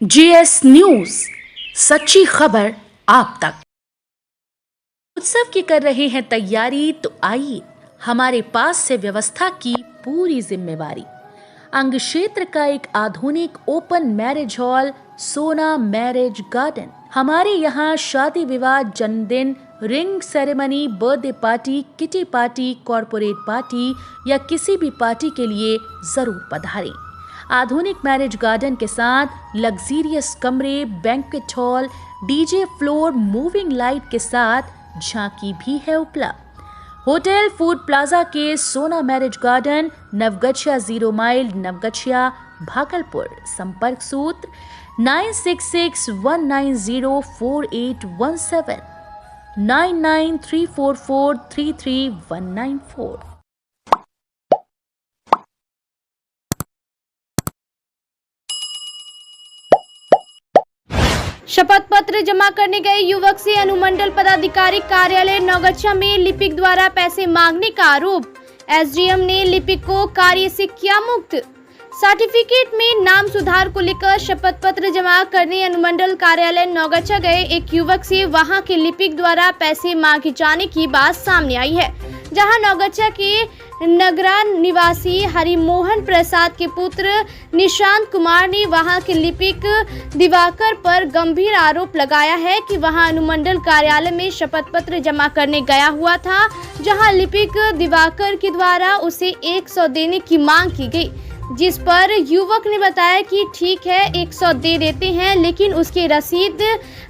GS news, सच्ची खबर आप तक। उत्सव की कर रहे हैं तैयारी, तो आइए हमारे पास से व्यवस्था की पूरी जिम्मेवारी। अंग क्षेत्र का एक आधुनिक ओपन मैरिज हॉल, सोना मैरिज गार्डन। हमारे यहाँ शादी विवाह, जन्मदिन, ring ceremony, birthday party, kitty party, corporate party या किसी भी पार्टी के लिए जरूर पधारें। आधुनिक मैरिज गार्डन के साथ लग्जीरियस कमरे, banquet hall, DJ floor, moving light के साथ झांकी भी है उपलब्ध। होटल फूड प्लाजा के Sona marriage garden, Navgachhia 0 mile, Navgachhia, Bhagalpur. संपर्क सूत्र 9661904817, 9934433194। शपथ पत्र जमा करने गए युवक से अनुमंडल पदाधिकारी कार्यालय नवगछिया में लिपिक द्वारा पैसे मांगने का आरोप। एसडीएम ने लिपिक को कार्य से किया मुक्त। सर्टिफिकेट में नाम सुधार को लेकर शपथ पत्र जमा करने अनुमंडल कार्यालय नवगछिया गए एक युवक से वहां के लिपिक द्वारा पैसे मांगे जाने की बात सामने आई है। जहां नवगछिया के नगरा निवासी हरिमोहन प्रसाद के पुत्र निशांत कुमार ने वहां के लिपिक दिवाकर पर गंभीर आरोप लगाया है कि वहां अनुमंडल कार्यालय में शपथ पत्र जमा करने गया हुआ था, जहां लिपिक दिवाकर के द्वारा उसे 100 देने की मांग की गई, जिस पर युवक ने बताया कि ठीक है 100 दे देते हैं, लेकिन उसकी रसीद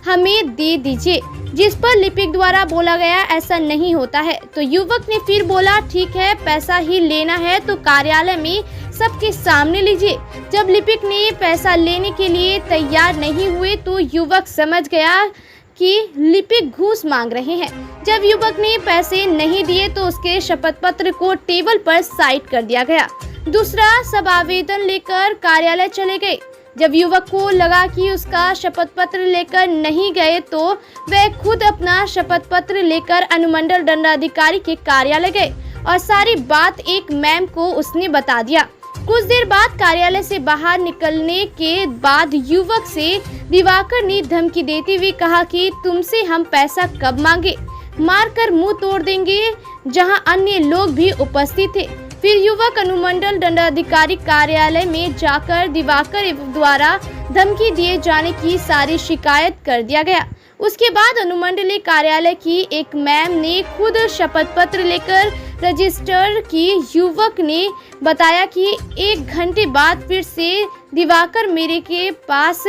हमें दे दीजिए, जिस पर लिपिक द्वारा बोला गया ऐसा नहीं होता है। तो युवक ने फिर बोला ठीक है, पैसा ही लेना है तो कार्यालय में सबके सामने लीजिए। जब लिपिक ने पैसा लेने के लिए तैयार नहीं हुए तो युवक समझ गया कि लिपिक घूस मांग रहे हैं। जब युवक ने पैसे नहीं दिए तो उसके शपथ पत्र को टेबल पर साइड कर दिया गया। दूसरा सब आवेदन लेकर कार्यालय चले गए। जब युवक को लगा कि उसका शपथ पत्र लेकर नहीं गए तो वह खुद अपना शपथ पत्र लेकर अनुमंडल दंडाधिकारी के कार्यालय गए और सारी बात एक मैम को उसने बता दिया। कुछ देर बाद कार्यालय से बाहर निकलने के बाद युवक से दिवाकर ने धमकी देते हुए कहा कि तुमसे हम पैसा कब मांगे, मारकर मुंह तोड़ देंगे, जहां अन्य लोग भी उपस्थित थे। फिर युवक अनुमंडल दंडाधिकारी कार्यालय में जाकर दिवाकर द्वारा धमकी दिए जाने की सारी शिकायत कर दिया गया। उसके बाद अनुमंडलीय कार्यालय की एक मैम ने खुद शपथ पत्र लेकर रजिस्टर की। युवक ने बताया कि 1 घंटे बाद फिर से दिवाकर मेरे के पास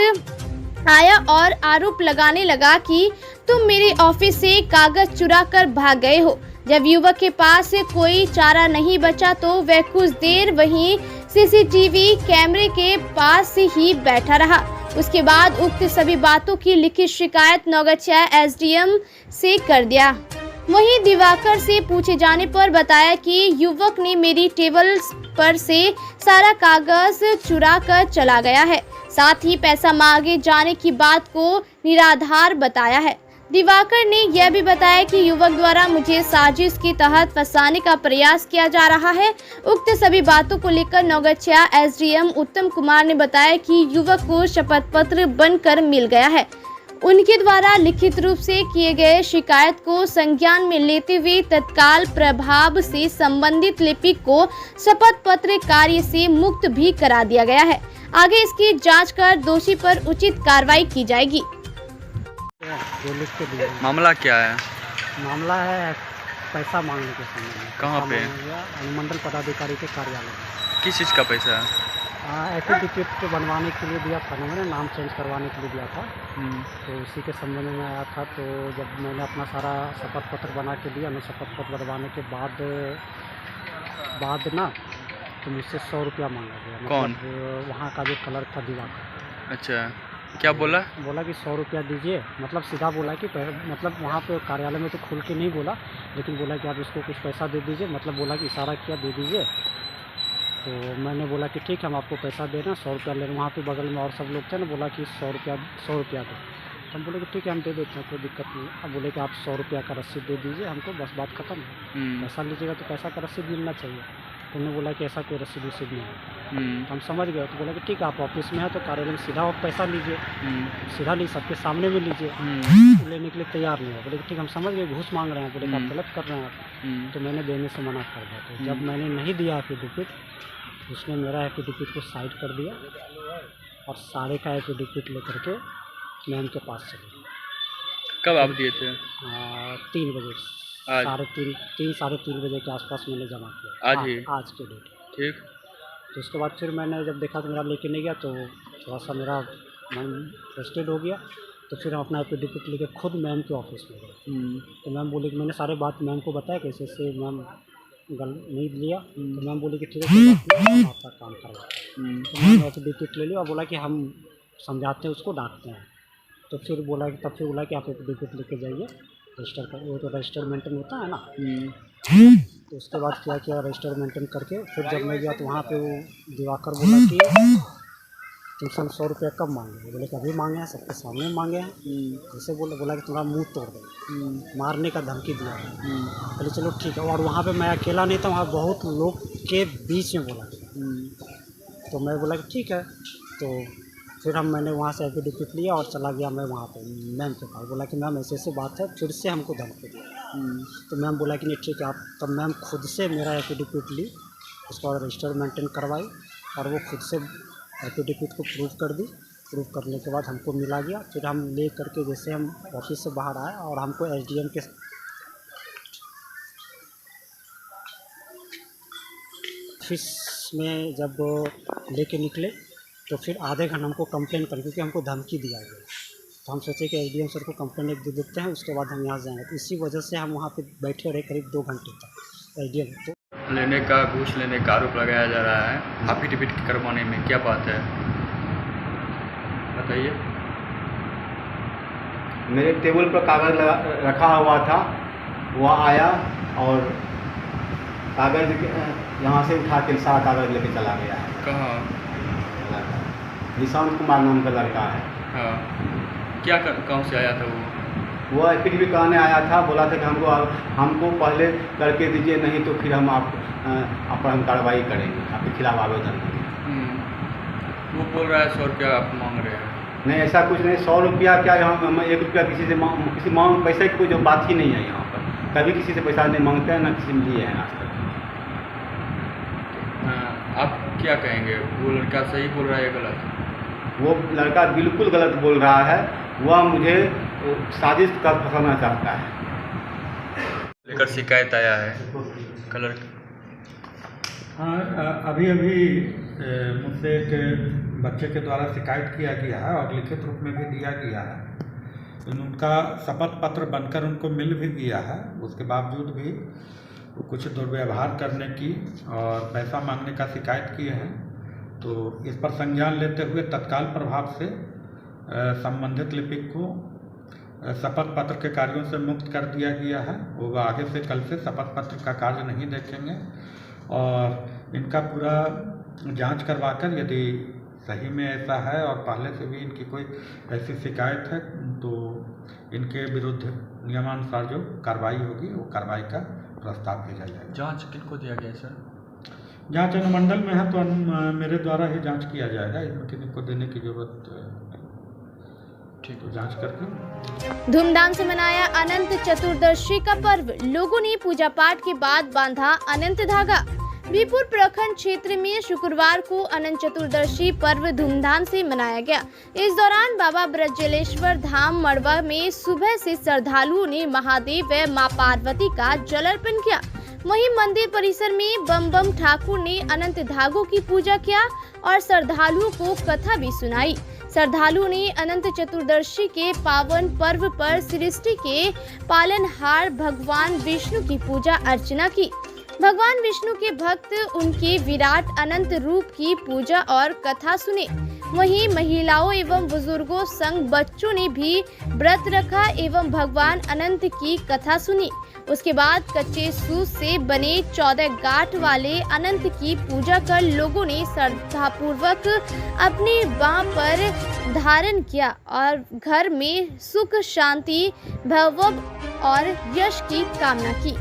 आया और आरोप लगाने लगा कि तुम मेरे ऑफिस से कागज चुरा कर भाग गए हो। जब युवक के पास कोई चारा नहीं बचा तो वह कुछ देर वहीं सीसीटीवी कैमरे के पास ही बैठा रहा। उसके बाद उक्त सभी बातों की लिखित शिकायत नवगछिया एसडीएम से कर दिया। वहीं दिवाकर से पूछे जाने पर बताया कि युवक ने मेरी टेबल पर से सारा कागज चुरा कर चला गया है, साथ ही पैसा मांगे जाने की बात को निराधार बताया है। दिवाकर ने यह भी बताया कि युवक द्वारा मुझे साजिश के तहत फंसाने का प्रयास किया जा रहा है। उक्त सभी बातों को लेकर नवगछिया एसडीएम उत्तम कुमार ने बताया कि युवक को शपथ पत्र बनकर मिल गया है। उनके द्वारा लिखित रूप से किए गए शिकायत को संज्ञान में लेते हुए तत्काल प्रभाव से संबंधित लिपिक को शपथ पत्र कार्य से मुक्त भी करा दिया गया है। आगे इसकी जाँच कर दोषी पर उचित कार्रवाई की जाएगी। मामला क्या है? मामला है पैसा मांगने के संबंध में। कहाँ पे? अनुमंडल पदाधिकारी के कार्यालय। किस चीज़ का पैसा है? एफिडेविट बनवाने के लिए दिया था, मैंने नाम चेंज करवाने के लिए दिया था। तो उसी के संबंध में आया था। तो जब मैंने अपना सारा शपथ पत्र बना के दिया, मैं शपथ पत्र बनवाने के बाद ना तो मुझसे 100 रुपया मांगा गया। कौन? वहाँ का जो कलर था दिवाकर। अच्छा, क्या बोला? बोला कि 100 रुपया दीजिए, मतलब सीधा बोला कि मतलब वहाँ पे कार्यालय में तो खुल के नहीं बोला, लेकिन बोला कि आप इसको कुछ पैसा दे दीजिए, मतलब बोला कि इशारा किया दे दीजिए। तो मैंने बोला कि ठीक है हम आपको पैसा दे रहे हैं, 100 रुपया ले रहे हैं। वहाँ पे बगल में और सब लोग थे ना, बोला कि 100 रुपया दो। हम बोले कि ठीक है हम दे देते हैं, कोई दिक्कत नहीं। अब बोले कि आप 100 रुपया का रसीद दे दीजिए हमको, बस बात खत्म है। पैसा लीजिएगा तो पैसा का रसीद मिलना चाहिए। तो उन्होंने बोला कि ऐसा कोई रसीद वसीद नहीं है। तो हम समझ गए, तो बोला कि ठीक है आप ऑफिस में हैं तो कार्यालय में सीधा आप पैसा लीजिए, सीधा नहीं सबके सामने में लीजिए। तो लेने के लिए तैयार नहीं है, बोले कि ठीक हम समझ गए घूस मांग रहे हैं, बोले कि आप गलत कर रहे हैं आप। तो मैंने देने से मना कर दिया। तो जब मैंने नहीं दिया एफिडेविट, उसने मेरा एफिडेविट को साइड कर दिया और सारे का एफिडेविट लेकर के मैम के पास चले गए। कब आप दिए थे? 3 बजे, आज? 3-3:30 बजे के आसपास मैंने जमा किया। आज ही? आज के डेट। ठीक। तो उसके बाद फिर मैंने जब देखा तो मेरा लेके नहीं गया, तो थोड़ा सा मेरा मन फ्रस्ट्रेट हो गया। तो फिर हम अपना एफिडेविट लेके खुद मैम के ऑफिस में गए। तो मैम बोली कि मैंने सारे बात मैम को बताया कैसे से मैम नहीं लिया। तो मैम बोली कि ठीक है हम आपका काम करवा। तो मैंने एफिडेविट ले लिया और बोला कि हम समझाते हैं उसको, डांटते हैं। तो फिर बोला कि आप एफिडेविट लेके जाइए रजिस्टर कर, वो तो रजिस्टर मेंटेन होता है ना। तो उसके बाद क्या रजिस्टर मेंटेन करके फिर जब मैं गया तो वहाँ पे वो दिवाकर बोला कि तुमसे 100 रुपया कब मांगे? बोले कि अभी मांगे हैं, सबके सामने मांगे हैं। जैसे बोला कि तुम्हारा मुंह तोड़ दे, मारने का धमकी दिया। बोले चलो ठीक है। और वहाँ पे मैं अकेला नहीं था, वहाँ बहुत लोग के बीच में बोला। तो मैं बोला कि ठीक है। तो फिर मैंने वहाँ से एफिडेविट लिया और चला गया मैं वहाँ पे मैम के पास। बोला कि मैम ऐसे बात है, फिर से हमको धमकी दिया। तो मैम बोला कि नहीं ठीक है आप। तब मैम खुद से मेरा एफिडेविट ली, उसके बाद रजिस्टर मेंटेन करवाई और वो खुद से एफिडेविट को प्रूफ कर दी। प्रूफ करने के बाद हमको मिला गया। फिर हम ले करके जैसे हम ऑफिस से बाहर आए और हमको एसडीएम के ऑफिस में जब लेके निकले तो फिर आधे घंटे हमको कंप्लेन कर, क्योंकि हमको धमकी दिया गया। तो हम सोचे कि एसडीएम सर को कंप्लेन एक दे देते हैं, उसके बाद हम यहाँ जाएंगे। तो इसी वजह से हम वहाँ पे बैठे रहे करीब 2 घंटे तक। एसडीएम तो घूस लेने का आरोप लगाया जा रहा है एफिडेविट करवाने में, क्या बात है बताइए। मेरे टेबल पर कागज़ रखा हुआ था, वह आया और कागज़ यहाँ से उठा के सारा कागज़ लेके चला गया है। कहाँ? निशांत कुमार नाम का लड़का है। हाँ, क्या गाँव से आया था वो? एफिडेविट कराने आया था। बोला था कि हमको पहले करके दीजिए, नहीं तो फिर हम आप पर हम कार्रवाई करेंगे, आपके खिलाफ आवेदन करेंगे। वो बोल रहा है 100 रुपया आप मांग रहे हैं। नहीं ऐसा कुछ नहीं, 100 रुपया क्या, यहाँ हम 1 रुपया किसी से मांग पैसे की कोई जो बात ही नहीं है यहाँ पर। कभी किसी से पैसा नहीं मांगते हैं, ना किसी ने लिए हैं आज तक। आप क्या कहेंगे, वो लड़का सही बोल रहा है या गलत? वो लड़का बिल्कुल गलत बोल रहा है। वह मुझे साजिश कर फंसाना चाहता है। लेकर शिकायत आया है कलर। हाँ, अभी मुझसे एक बच्चे के द्वारा शिकायत किया गया है और लिखित रूप में भी दिया गया है। उनका शपथ पत्र बनकर उनको मिल भी गया है। उसके बावजूद भी कुछ दुर्व्यवहार करने की और पैसा मांगने का शिकायत किए हैं। तो इस पर संज्ञान लेते हुए तत्काल प्रभाव से संबंधित लिपिक को शपथ पत्र के कार्यों से मुक्त कर दिया गया है। वो आगे से कल से शपथ पत्र का कार्य नहीं देखेंगे और इनका पूरा जांच करवाकर यदि सही में ऐसा है और पहले से भी इनकी कोई ऐसी शिकायत है तो इनके विरुद्ध नियमानुसार जो कार्रवाई होगी वो कार्रवाई का प्रस्ताव भेजा जाएगा। जांच किनको दिया गया सर? जांच अनुमंडल में है तो मेरे द्वारा ही जांच किया जाएगा, इसमें किसी को देने की जरूरत ठीक है, जांच करके। धूमधाम से मनाया अनंत चतुर्दशी का पर्व। लोगों ने पूजा पाठ के बाद बांधा अनंत धागा। बीरपुर प्रखंड क्षेत्र में शुक्रवार को अनंत चतुर्दशी पर्व धूमधाम से मनाया गया। इस दौरान बाबा ब्रजलेश्वर धाम मड़वा में सुबह से श्रद्धालुओं ने महादेव व मां पार्वती का जल अर्पण किया। वहीं मंदिर परिसर में बम बम ठाकुर ने अनंत धागों की पूजा किया और श्रद्धालुओं को कथा भी सुनाई। श्रद्धालुओं ने अनंत चतुर्दशी के पावन पर्व पर सृष्टि के पालनहार भगवान विष्णु की पूजा अर्चना की। भगवान विष्णु के भक्त उनके विराट अनंत रूप की पूजा और कथा सुने। वहीं महिलाओं एवं बुजुर्गों संग बच्चों ने भी व्रत रखा एवं भगवान अनंत की कथा सुनी। उसके बाद कच्चे सूत से बने 14 गांठ वाले अनंत की पूजा कर लोगों ने श्रद्धापूर्वक अपनी बाह पर धारण किया और घर में सुख शांति भैभव और यश की कामना की।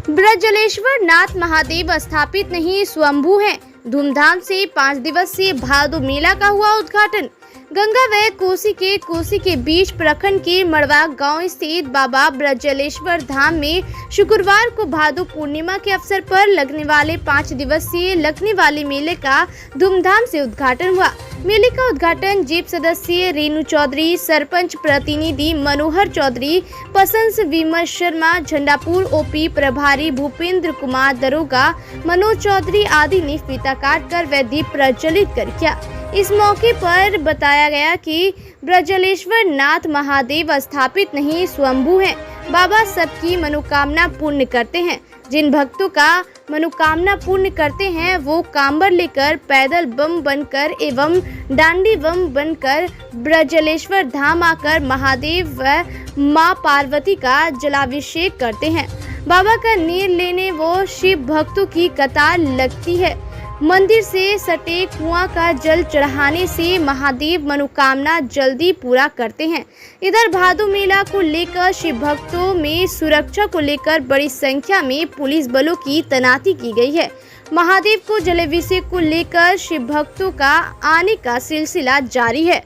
ब्रजलेश्वर नाथ महादेव स्थापित नहीं स्वयंभू हैं। धूमधाम से 5 दिवसीय भादो मेला का हुआ उद्घाटन। गंगा व कोसी के बीच प्रखंड के मड़वा गांव स्थित बाबा ब्रजलेश्वर धाम में शुक्रवार को भादो पूर्णिमा के अवसर पर लगने वाले 5 दिवसीय लगने वाले मेले का धूमधाम से उद्घाटन हुआ। मेले का उद्घाटन जीप सदस्य रेणु चौधरी, सरपंच प्रतिनिधि मनोहर चौधरी, पसंस विमल शर्मा, झंडापुर ओपी प्रभारी भूपेंद्र कुमार दरोगा, मनोज चौधरी आदि ने फीता काट कर व दीप प्रज्वलित कर किया। इस मौके पर बताया गया कि ब्रजलेश्वर नाथ महादेव स्थापित नहीं स्वयंभू हैं। बाबा सबकी मनोकामना पूर्ण करते हैं। जिन भक्तों का मनोकामना पूर्ण करते हैं वो कांबर लेकर, पैदल बम बनकर एवं डांडी बम बनकर ब्रजलेश्वर धाम आकर महादेव व मां पार्वती का जलाभिषेक करते हैं। बाबा का नीर लेने वो शिव भक्तों की कतार लगती है। मंदिर से सटे कुआं का जल चढ़ाने से महादेव मनोकामना जल्दी पूरा करते हैं। इधर भादो मेला को लेकर शिव भक्तों में सुरक्षा को लेकर बड़ी संख्या में पुलिस बलों की तैनाती की गई है। महादेव को जलाभिषेक को लेकर शिव भक्तों का आने का सिलसिला जारी है,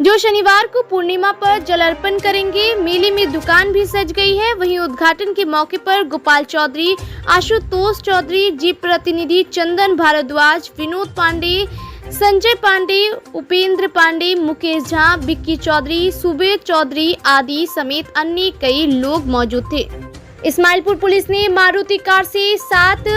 जो शनिवार को पूर्णिमा पर जल अर्पण करेंगे। मेले में दुकान भी सज गई है। वहीं उद्घाटन के मौके पर गोपाल चौधरी, आशुतोष चौधरी, जीप प्रतिनिधि चंदन भारद्वाज, विनोद पांडे, संजय पांडे, उपेंद्र पांडे, मुकेश झा, बिक्की चौधरी, सुबेद चौधरी आदि समेत अन्य कई लोग मौजूद थे। इस्माइलपुर पुलिस ने मारुति कार से 7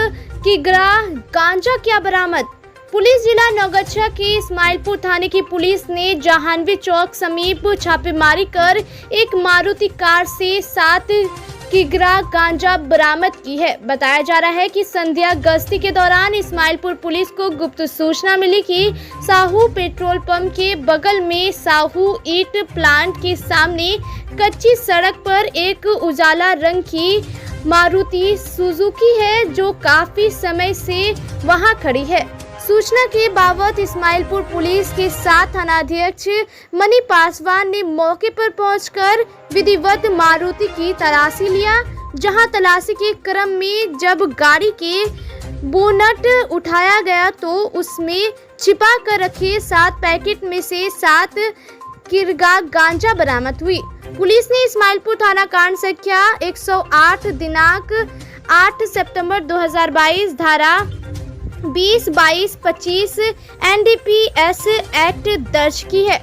किग्रा गांजा किया बरामद। पुलिस जिला नौगछा के इस्माइलपुर थाने की पुलिस ने जहानवी चौक समीप छापेमारी कर एक मारुति कार से 7 किग्रा गांजा बरामद की है। बताया जा रहा है कि संध्या गश्ती के दौरान इस्माइलपुर पुलिस को गुप्त सूचना मिली कि साहू पेट्रोल पंप के बगल में साहू ईट प्लांट के सामने कच्ची सड़क पर एक उजाला रंग की मारुति सुजुकी है जो काफी समय से वहां खड़ी है। सूचना के बावत इस्माइलपुर पुलिस के साथ थानाध्यक्ष मनी पासवान ने मौके पर पहुंचकर विधिवत मारुति की तलाशी लिया। जहां तलाशी के क्रम में जब गाड़ी के बोनट उठाया गया तो उसमें छिपा कर रखे 7 पैकेट में से 7 किग्रा गांजा बरामद हुई। पुलिस ने इस्माइलपुर थाना कांड संख्या 108 दिनांक 8 सितंबर 2022 धारा 20, 22, 25 NDPS एक्ट दर्ज की है।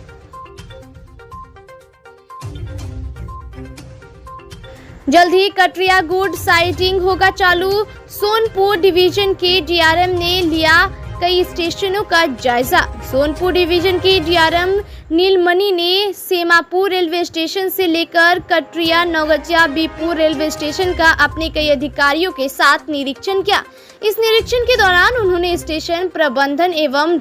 जल्द ही कटरिया गुड साइटिंग होगा चालू। सोनपुर डिवीजन के DRM ने लिया कई स्टेशनों का जायजा। सोनपुर डिवीजन के DRM नीलमणि ने सेमापुर रेलवे स्टेशन से लेकर कटरिया, नौगछा, बीपुर रेलवे स्टेशन का अपने कई अधिकारियों के साथ निरीक्षण किया। इस निरीक्षण के दौरान उन्होंने स्टेशन प्रबंधन एवं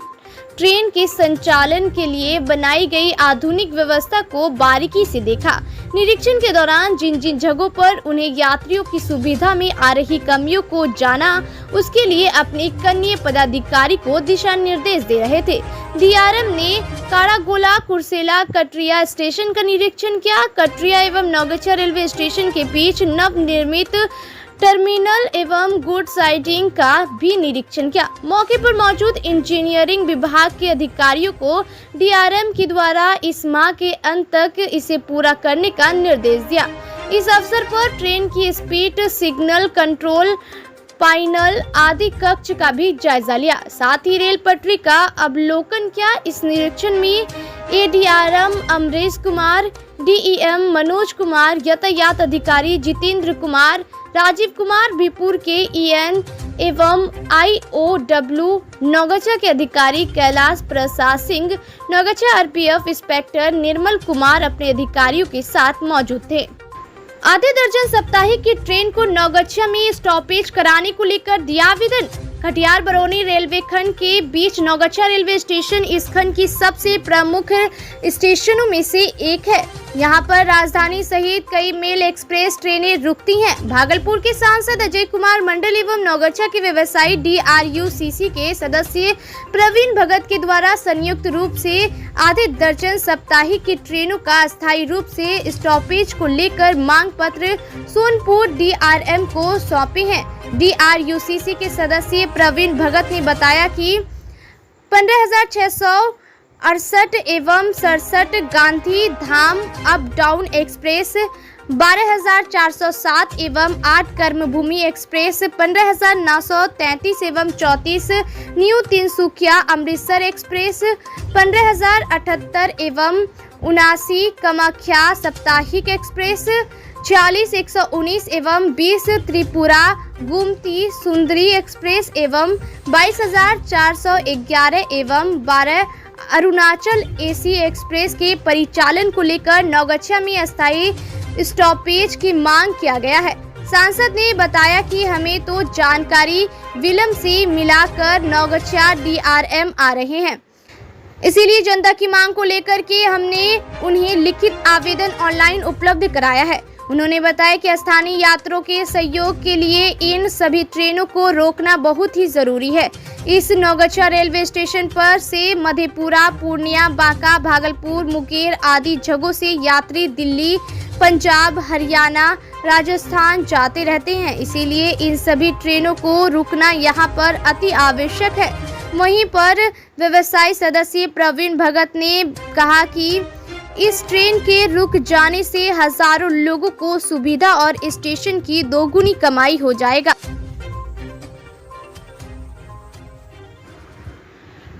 ट्रेन के संचालन के लिए बनाई गई आधुनिक व्यवस्था को बारीकी से देखा। निरीक्षण के दौरान जिन जिन जगहों पर उन्हें यात्रियों की सुविधा में आ रही कमियों को जाना, उसके लिए अपने कनीय पदाधिकारी को दिशा निर्देश दे रहे थे। DRM ने कारागोला, कुर्सेला, कटरिया स्टेशन का निरीक्षण किया। कटरिया एवं नौगछा रेलवे स्टेशन के बीच नवनिर्मित टर्मिनल एवं गुड साइडिंग का भी निरीक्षण किया। मौके पर मौजूद इंजीनियरिंग विभाग के अधिकारियों को DRM के द्वारा इस माह के अंत तक इसे पूरा करने का निर्देश दिया। इस अवसर पर ट्रेन की स्पीड, सिग्नल कंट्रोल पैनल आदि कक्ष का भी जायजा लिया। साथ ही रेल पटरी का अवलोकन किया। इस निरीक्षण में ADRM अमरीश कुमार, DEM मनोज कुमार, यातायात अधिकारी जितेंद्र कुमार, राजीव कुमार, बीपुर के EN एवं IOW नौगछा के अधिकारी कैलाश प्रसाद सिंह, नौगछा RPF इंस्पेक्टर निर्मल कुमार अपने अधिकारियों के साथ मौजूद थे। आधे दर्जन साप्ताहिक की ट्रेन को नौगछा में स्टॉपेज कराने को लेकर दिया आवेदन। कटिहार बरौनी रेलवे खंड के बीच नौगछा रेलवे स्टेशन इस खंड की सबसे प्रमुख स्टेशनों में से एक है। यहाँ पर राजधानी सहित कई मेल एक्सप्रेस ट्रेनें रुकती हैं। भागलपुर के सांसद अजय कुमार मंडल एवं नौगछा के व्यवसायी DRUCC के सदस्य प्रवीण भगत के द्वारा संयुक्त रूप से आधे दर्जन साप्ताहिक की ट्रेनों का अस्थायी रूप से स्टॉपेज को लेकर मांग पत्र सोनपुर DRM को सौंपे हैं। DRUCC के सदस्य प्रवीण भगत ने बताया कि 15,668 एवं 67 Gandhi Dham up down express, 12,407 एवं 8 कर्मभूमि एक्सप्रेस, 15,933 एवं 34 न्यू तिनसुकिया अमृतसर एक्सप्रेस, 15,078 एवं 79 कामाख्या साप्ताहिक एक्सप्रेस, 46,119 एवं 20 त्रिपुरा गुमती सुंदरी एक्सप्रेस एवं 22,411 एवं 12 अरुणाचल AC एक्सप्रेस के परिचालन को लेकर नौगछा में अस्थायी स्टॉपेज की मांग किया गया है। सांसद ने बताया कि हमें तो जानकारी विलंब से मिलाकर नौगछा DRM आ रहे हैं, इसीलिए जनता की मांग को लेकर के हमने उन्हें लिखित आवेदन ऑनलाइन उपलब्ध कराया है। उन्होंने बताया कि स्थानीय यात्रियों के सहयोग के लिए इन सभी ट्रेनों को रोकना बहुत ही जरूरी है। इस नौगछा रेलवे स्टेशन पर से मधेपुरा, पूर्णिया, बांका, भागलपुर, मुंगेर आदि जगहों से यात्री दिल्ली, पंजाब, हरियाणा, राजस्थान जाते रहते हैं, इसीलिए इन सभी ट्रेनों को रुकना यहाँ पर अति आवश्यक है। वहीं पर व्यवसायी सदस्य प्रवीण भगत ने कहा कि इस ट्रेन के रुक जाने से हजारों लोगों को सुविधा और स्टेशन की दोगुनी कमाई हो जाएगा।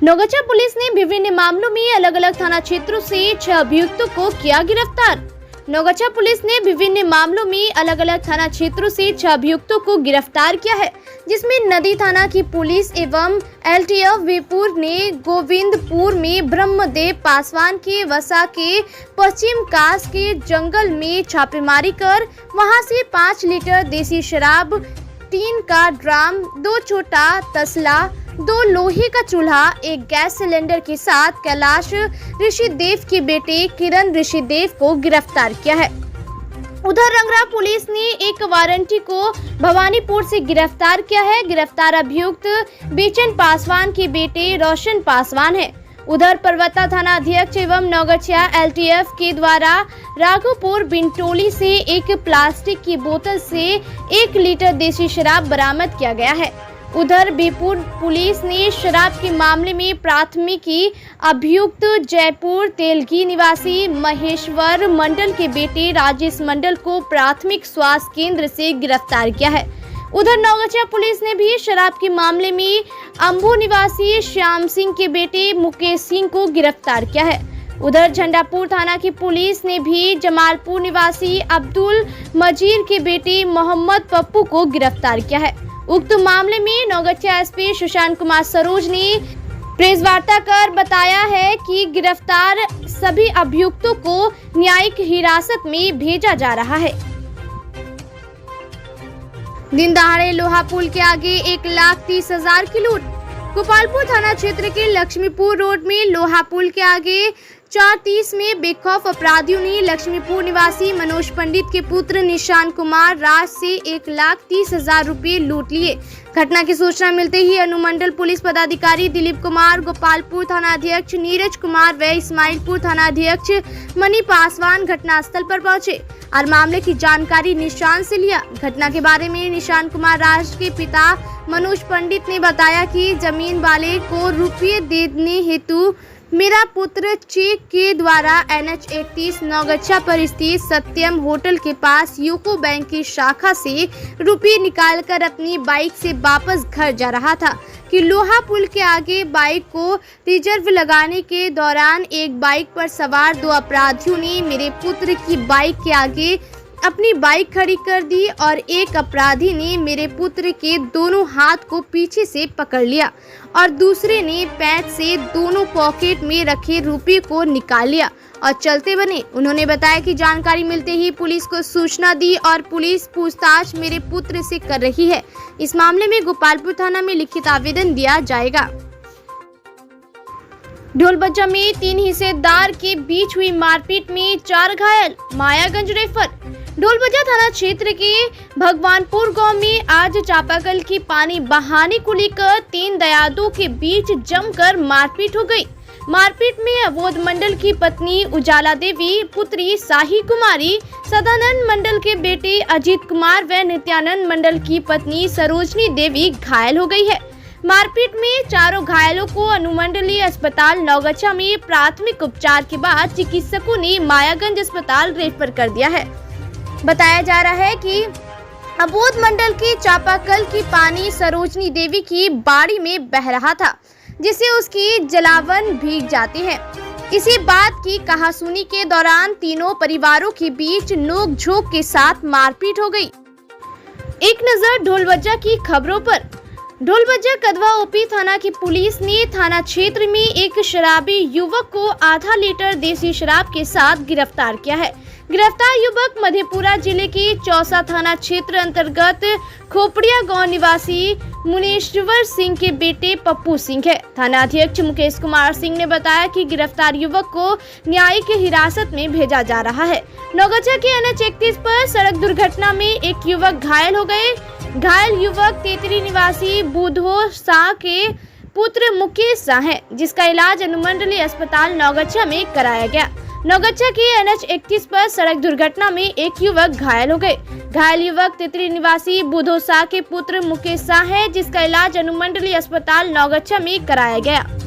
नौगछा पुलिस ने विभिन्न मामलों में अलग अलग थाना क्षेत्रों से 6 अभियुक्तों को किया गिरफ्तार। नौगछा पुलिस ने विभिन्न मामलों में अलग अलग थाना क्षेत्रों से 6 अभियुक्तों को गिरफ्तार किया है, जिसमें नदी थाना की पुलिस एवं LTF वीरपुर ने गोविंदपुर में ब्रह्मदेव पासवान के वसा के पश्चिम कास के जंगल में छापेमारी कर वहां से 5 लीटर देसी शराब, 3 का ड्राम, 2 छोटा तसला, 2 लोहे का चूल्हा, 1 गैस सिलेंडर के साथ कैलाश ऋषिदेव के बेटे किरण ऋषिदेव को गिरफ्तार किया है। उधर रंगरा पुलिस ने एक वारंटी को भवानीपुर से गिरफ्तार किया है। गिरफ्तार अभियुक्त बेचन पासवान के बेटे रोशन पासवान है। उधर पर्वता थाना अध्यक्ष एवं नौगछा LTF के द्वारा राघोपुर बिंटोली से एक प्लास्टिक की बोतल से 1 लीटर देसी शराब बरामद किया गया है। उधर बीरपुर पुलिस ने शराब के मामले में प्राथमिकी अभियुक्त जयपुर तेलगी निवासी महेश्वर मंडल के बेटे राजेश मंडल को प्राथमिक स्वास्थ्य केंद्र से गिरफ्तार किया है। उधर नौगछा पुलिस ने भी शराब के मामले में अंबू निवासी श्याम सिंह के बेटे मुकेश सिंह को गिरफ्तार किया है। उधर झंडापुर थाना की पुलिस ने भी जमालपुर निवासी अब्दुल मजीर के बेटे मोहम्मद पप्पू को गिरफ्तार किया है। उक्त मामले में नौगछा SP सुशांत कुमार सरोज ने प्रेस वार्ता कर बताया है कि गिरफ्तार सभी अभियुक्तों को न्यायिक हिरासत में भेजा जा रहा है। दिन दहाड़े लोहा पुल के आगे 1,30,000 की लूट। गोपालपुर थाना क्षेत्र के लक्ष्मीपुर रोड में लोहा पुल के आगे 4:30 में बेखौफ अपराधियों ने लक्ष्मीपुर निवासी मनोज पंडित के पुत्र निशान कुमार राज से 1,30,000 रुपये लूट लिए। घटना की सूचना मिलते ही अनुमंडल पुलिस पदाधिकारी दिलीप कुमार, गोपालपुर थाना अध्यक्ष नीरज कुमार व इस्माइलपुर थाना अध्यक्ष मनी पासवान घटनास्थल पर पहुंचे और मामले की जानकारी निशान से लिया। घटना के बारे में निशान कुमार राज के पिता मनोज पंडित ने बताया कि जमीन वाले को रुपये देने हेतु मेरा पुत्र चेक के द्वारा NH 31 नौगछा पर स्थित सत्यम होटल के पास यूको बैंक की शाखा से रुपये निकालकर अपनी बाइक से वापस घर जा रहा था कि लोहा पुल के आगे बाइक को रिजर्व लगाने के दौरान एक बाइक पर सवार 2 अपराधियों ने मेरे पुत्र की बाइक के आगे अपनी बाइक खड़ी कर दी और एक अपराधी ने मेरे पुत्र के दोनों हाथ को पीछे से पकड़ लिया और दूसरे ने पैंट से दोनों पॉकेट में रखे रुपये को निकाल लिया और चलते बने। उन्होंने बताया कि जानकारी मिलते ही पुलिस को सूचना दी और पुलिस पूछताछ मेरे पुत्र से कर रही है। इस मामले में गोपालपुर थाना में लिखित आवेदन दिया जाएगा। ढोलबज्जा में 3 हिस्सेदार के बीच हुई मारपीट में 4 घायल, मायागंज रेफर। ढोलबज्जा थाना क्षेत्र के भगवानपुर गांव में आज चापाकल की पानी बहाने को लेकर 3 दयादों के बीच जमकर मारपीट हो गई। मारपीट में अवोध मंडल की पत्नी उजाला देवी, पुत्री शाही कुमारी, सदानंद मंडल के बेटे अजीत कुमार व नित्यानंद मंडल की पत्नी सरोजनी देवी घायल हो गई है। मारपीट में चारों घायलों को अनुमंडलीय अस्पताल नौगछा में प्राथमिक उपचार के बाद चिकित्सकों ने मायागंज अस्पताल रेफर कर दिया है। बताया जा रहा है कि अवोध मंडल की चापाकल की पानी सरोजनी देवी की बाड़ी में बह रहा था, जिससे उसकी जलावन भीग जाती है। इसी बात की कहासुनी के दौरान तीनों परिवारों के बीच नोक-झोंक के साथ मारपीट हो गई। एक नजर ढोलबज्जा की खबरों पर। ढोलबज्जा कदवा ओपी थाना की पुलिस ने थाना क्षेत्र में एक शराबी युवक को आधा लीटर देसी शराब के साथ गिरफ्तार किया है। गिरफ्तार युवक मधेपुरा जिले के चौसा थाना क्षेत्र अंतर्गत खोपड़िया गांव निवासी मुनेश्वर सिंह के बेटे पप्पू सिंह है। थाना अध्यक्ष मुकेश कुमार सिंह ने बताया कि गिरफ्तार युवक को न्यायिक हिरासत में भेजा जा रहा है। नौगछा के NH 31 पर सड़क दुर्घटना में एक युवक घायल हो गए। घायल युवक तेतरी निवासी बुधो शाह के पुत्र मुकेश शाह है, जिसका इलाज अनुमंडलीय अस्पताल नौगछा में कराया गया। नौगछा के NH 31 पर सड़क दुर्घटना में एक युवक घायल हो गए। घायल युवक तेतरी निवासी बुधो शाह के पुत्र मुकेश शाह है, जिसका इलाज अनुमंडलीय अस्पताल नौगछा में कराया गया।